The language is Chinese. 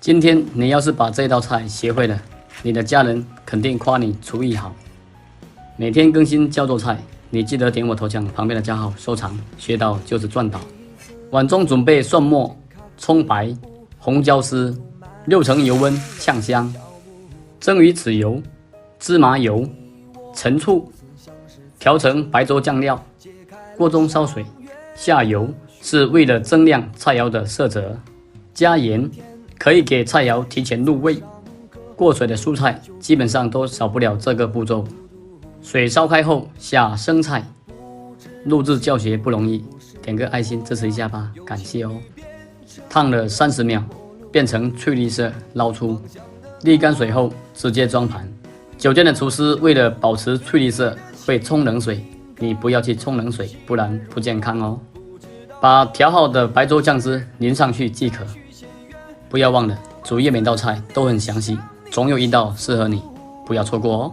今天你要是把这道菜学会了，你的家人肯定夸你厨艺好。每天更新叫做菜，你记得点我头像旁边的加号收藏，学到就是赚到。碗中准备蒜末、葱白、红椒丝，6成油温炝香。蒸鱼豉油、芝麻油、陈醋，调成白粥酱料。锅中烧水，下油是为了增亮菜肴的色泽，加盐可以给菜肴提前入味。过水的蔬菜基本上都少不了这个步骤。水烧开后下生菜。录制教学不容易，点个爱心支持一下吧，感谢哦。烫了30秒，变成翠绿色，捞出，沥干水后直接装盘。酒店的厨师为了保持翠绿色，会冲冷水，你不要去冲冷水，不然不健康哦。把调好的白粥酱汁淋上去即可。不要忘了，主页每道菜都很详细，总有一道适合你，不要错过哦。